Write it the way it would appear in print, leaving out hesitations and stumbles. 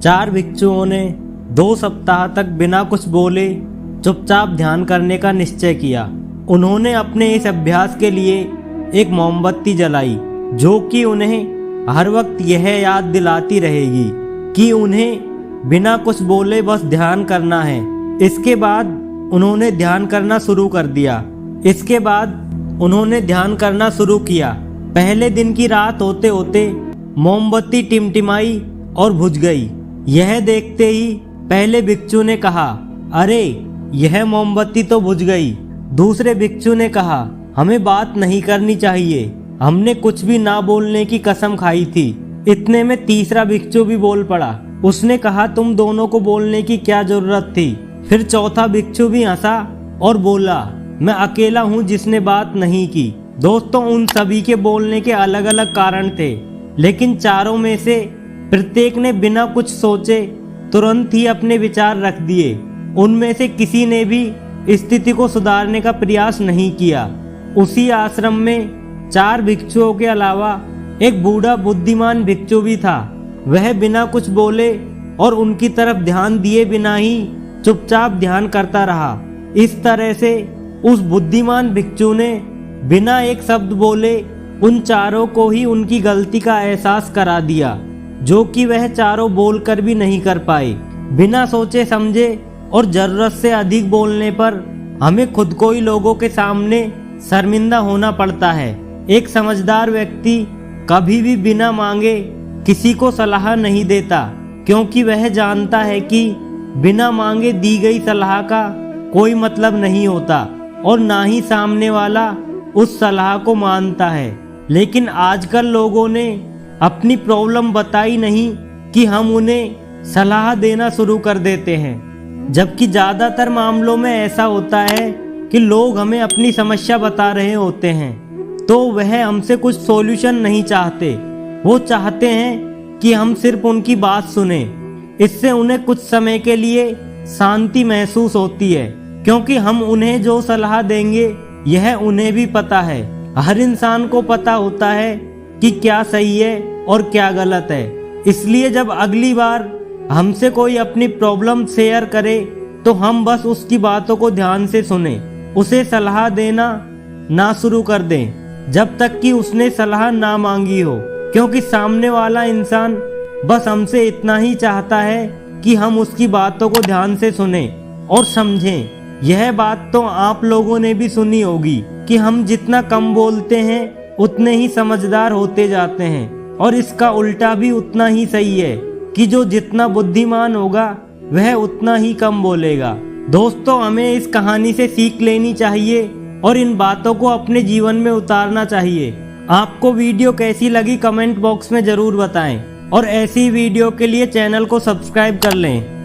4 भिक्षुओं ने 2 सप्ताह तक बिना कुछ बोले चुपचाप ध्यान करने का निश्चय किया। उन्होंने अपने इस अभ्यास के लिए एक मोमबत्ती जलाई, जो कि उन्हें हर वक्त यह याद दिलाती रहेगी कि उन्हें बिना कुछ बोले बस ध्यान करना है। इसके बाद उन्होंने ध्यान करना शुरू कर दिया। पहले दिन की रात होते होते मोमबत्ती टिमटिमाई और बुझ गई। यह देखते ही पहले भिक्षु ने कहा, अरे यह मोमबत्ती तो बुझ गई। दूसरे भिक्षु ने कहा, हमें बात नहीं करनी चाहिए, हमने कुछ भी ना बोलने की कसम खाई थी। इतने में तीसरा भिक्षु भी बोल पड़ा। उसने कहा, तुम दोनों को बोलने की क्या जरूरत थी। फिर चौथा भिक्षु भी हंसा और बोला, मैं अकेला हूँ जिसने बात नहीं की। दोस्तों, उन सभी के बोलने के अलग अलग कारण थे, लेकिन चारों में से प्रत्येक ने बिना कुछ सोचे तुरंत ही अपने विचार रख दिए। उनमें से किसी ने भी स्थिति को सुधारने का प्रयास नहीं किया। उसी आश्रम में 4 भिक्षुओं के अलावा एक बूढ़ा बुद्धिमान भिक्षु भी था। वह बिना कुछ बोले और उनकी तरफ ध्यान दिए बिना ही चुपचाप ध्यान करता रहा। इस तरह से उस बुद्धिमान भिक्षु ने बिना एक शब्द बोले उन चारों को ही उनकी गलती का एहसास करा दिया, जो कि वह चारों बोलकर भी नहीं कर पाए। बिना सोचे समझे और जरूरत से अधिक बोलने पर हमें खुद को ही लोगों के सामने शर्मिंदा होना पड़ता है। एक समझदार व्यक्ति कभी भी बिना मांगे किसी को सलाह नहीं देता, क्योंकि वह जानता है कि बिना मांगे दी गई सलाह का कोई मतलब नहीं होता और ना ही सामने वाला उस सलाह को मानता है। लेकिन आजकल लोगों ने अपनी प्रॉब्लम बताई नहीं कि हम उन्हें सलाह देना शुरू कर देते हैं, जबकि ज़्यादातर मामलों में ऐसा होता है कि लोग हमें अपनी समस्या बता रहे होते हैं तो वह हमसे कुछ सॉल्यूशन नहीं चाहते। वो चाहते हैं कि हम सिर्फ उनकी बात सुने। इससे उन्हें कुछ समय के लिए शांति महसूस होती है, क्योंकि हम उन्हें जो सलाह देंगे यह उन्हें भी पता है। हर इंसान को पता होता है कि क्या सही है और क्या गलत है। इसलिए जब अगली बार हमसे कोई अपनी प्रॉब्लम शेयर करे तो हम बस उसकी बातों को ध्यान से सुने, उसे सलाह देना ना शुरू कर दें जब तक कि उसने सलाह ना मांगी हो, क्योंकि सामने वाला इंसान बस हमसे इतना ही चाहता है कि हम उसकी बातों को ध्यान से सुने और समझें। यह बात तो आप लोगों ने भी सुनी होगी कि हम जितना कम बोलते हैं उतने ही समझदार होते जाते हैं, और इसका उल्टा भी उतना ही सही है कि जो जितना बुद्धिमान होगा वह उतना ही कम बोलेगा। दोस्तों, हमें इस कहानी से सीख लेनी चाहिए और इन बातों को अपने जीवन में उतारना चाहिए। आपको वीडियो कैसी लगी कमेंट बॉक्स में जरूर बताएं और ऐसी वीडियो के लिए चैनल को सब्सक्राइब कर लें।